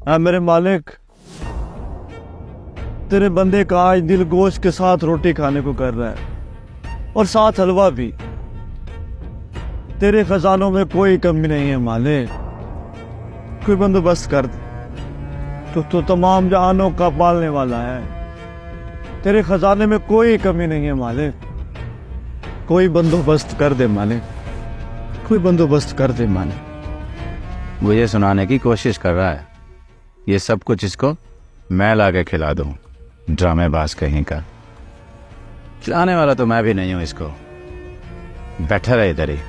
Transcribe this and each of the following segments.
हाँ मेरे मालिक, तेरे बंदे का आज दिल गोश्त के साथ रोटी खाने को कर रहा है और साथ हलवा भी। तेरे खजानों में कोई कमी नहीं है मालिक, कोई बंदोबस्त कर दे। तो तमाम जहानों का पालने वाला है, तेरे खजाने में कोई कमी नहीं है मालिक, कोई बंदोबस्त कर दे मालिक, कोई बंदोबस्त कर दे मालिक। मुझे सुनाने की कोशिश कर रहा है, ये सब कुछ इसको मैं ला के खिला दूं। ड्रामेबाज कहीं का, खिलाने वाला तो मैं भी नहीं हूं इसको। बैठा रहे इधर ही।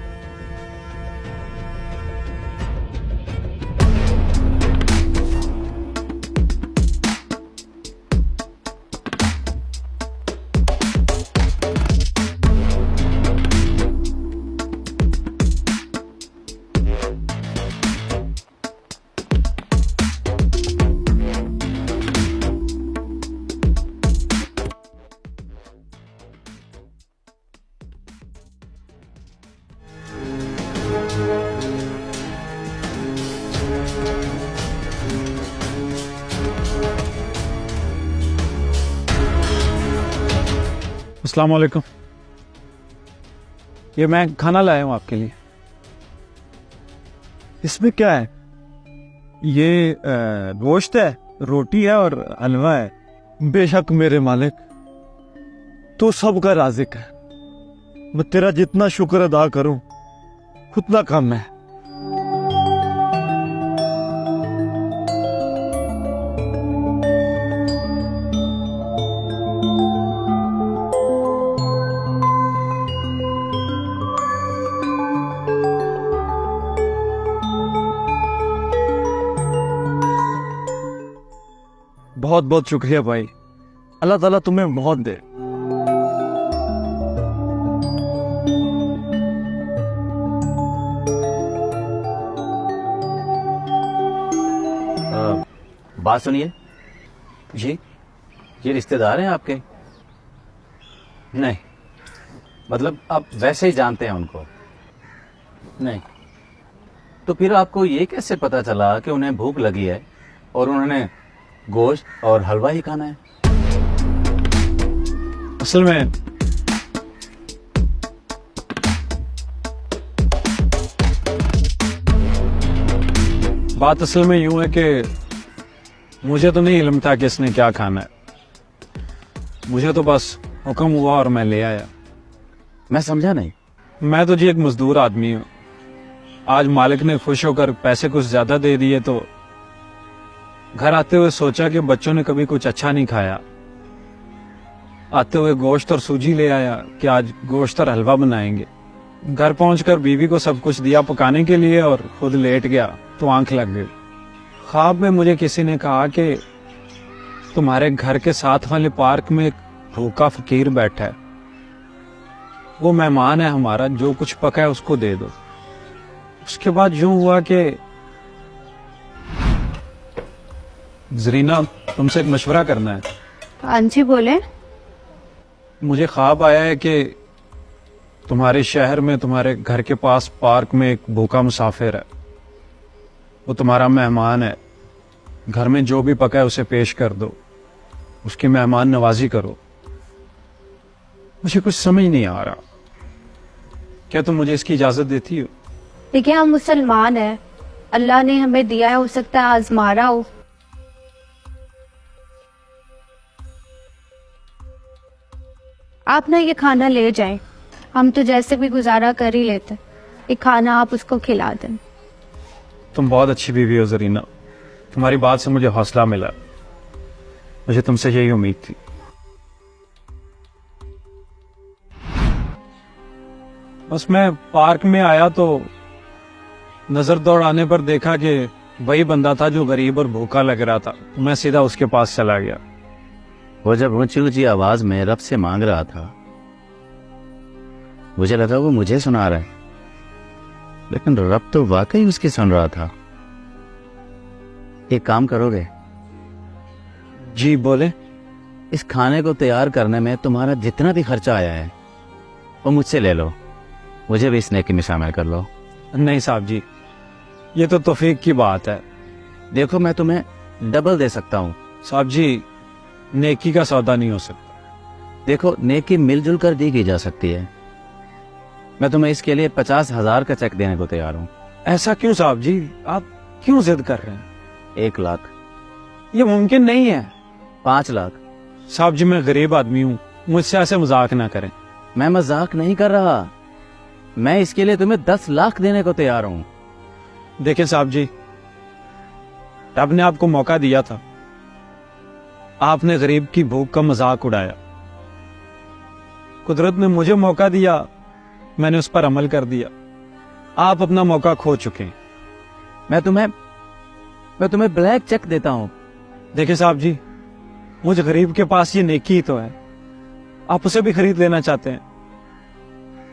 अस्सलाम वालेकुम। ये मैं खाना लाया हूँ आपके लिए। इसमें क्या है? ये गोश्त है, रोटी है और हलवा है। बेशक मेरे मालिक, तू सबका राज़िक है। मैं तेरा जितना शुक्र अदा करूं उतना कम है। बहुत बहुत शुक्रिया भाई, अल्लाह ताला तुम्हें बहुत दे। बात सुनिए जी, ये रिश्तेदार हैं आपके? नहीं, मतलब आप वैसे ही जानते हैं उनको? नहीं, तो फिर आपको ये कैसे पता चला कि उन्हें भूख लगी है और उन्होंने गोश्त और हलवा ही खाना है? असल में बात असल में यूं है कि मुझे तो नहीं इल्म था कि इसने क्या खाना है। मुझे तो बस हुक्म हुआ और मैं ले आया। मैं समझा नहीं। मैं तो जी एक मजदूर आदमी हूँ। आज मालिक ने खुश होकर पैसे कुछ ज्यादा दे दिए तो घर आते हुए सोचा कि बच्चों ने कभी कुछ अच्छा नहीं खाया। आते हुए गोश्त और सूजी ले आया कि आज गोश्त और हलवा बनाएंगे। घर पहुंचकर बीवी को सब कुछ दिया पकाने के लिए और खुद लेट गया तो आंख लग गई। ख्वाब में मुझे किसी ने कहा कि तुम्हारे घर के साथ वाले पार्क में एक भूखा फकीर बैठा है, वो मेहमान है हमारा, जो कुछ पका है उसको दे दो। उसके बाद यूं हुआ कि जरीना, तुमसे एक मशवरा करना है। हाँ जी बोले। मुझे ख्वाब आया है कि तुम्हारे शहर में तुम्हारे घर के पास पार्क में एक भूखा मुसाफिर है। वो तुम्हारा मेहमान है। घर में जो भी पका है उसे पेश कर दो, उसकी मेहमान नवाजी करो। मुझे कुछ समझ नहीं आ रहा, क्या तुम मुझे इसकी इजाजत देती हो? देखिए, हम मुसलमान हैं, अल्लाह ने हमें दिया है, हो सकता है आजमा रहा हो। आप ना ये खाना ले जाएं, हम तो जैसे भी गुजारा कर ही लेते। ये खाना आप उसको खिला दें। तुम बहुत अच्छी बीवी हो जरीना, तुम्हारी बात से मुझे हौसला मिला। मुझे तुमसे यही उम्मीद थी। बस मैं पार्क में आया तो नजर दौड़ाने पर देखा कि वही बंदा था जो गरीब और भूखा लग रहा था। मैं सीधा उसके पास चला गया। वो जब ऊंची ऊंची आवाज में रब से मांग रहा था, मुझे लगा वो मुझे सुना रहा है, लेकिन रब तो वाकई उसकी सुन रहा था। एक काम करोगे? जी बोले। इस खाने को तैयार करने में तुम्हारा जितना भी खर्चा आया है वो मुझसे ले लो, मुझे भी इस नेकी में शामिल कर लो। नहीं साहब जी, ये तो तौफीक की बात है। देखो, मैं तुम्हें डबल दे सकता हूँ। साहब जी, नेकी का सौदा नहीं हो सकता। देखो, नेकी मिलजुल कर दी की जा सकती है। मैं तुम्हें इसके लिए 50,000 का चेक देने को तैयार हूँ। ऐसा क्यों साहब जी, आप क्यों जिद कर रहे हैं? 1 लाख, ये मुमकिन नहीं है। 5 लाख। साहब जी, मैं गरीब आदमी हूँ, मुझसे ऐसे मजाक ना करें। मैं मजाक नहीं कर रहा, मैं इसके लिए तुम्हें 10 लाख देने को तैयार हूँ। देखिए साहब जी, रब ने आपको मौका दिया था, आपने गरीब की भूख का मजाक उड़ाया। कुदरत ने मुझे मौका दिया, मैंने उस पर अमल कर दिया। आप अपना मौका खो चुके हैं। मैं तुम्हें ब्लैक चेक देता हूँ। देखिए साहब जी, मुझ गरीब के पास ये नेकी ही तो है, आप उसे भी खरीद लेना चाहते हैं।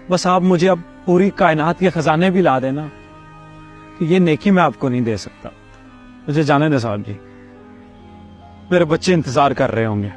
बस आप मुझे अब पूरी कायनात के खजाने भी ला देना, कि ये नेकी मैं आपको नहीं दे सकता। मुझे जाने दे साहब जी, मेरे बच्चे इंतजार कर रहे होंगे।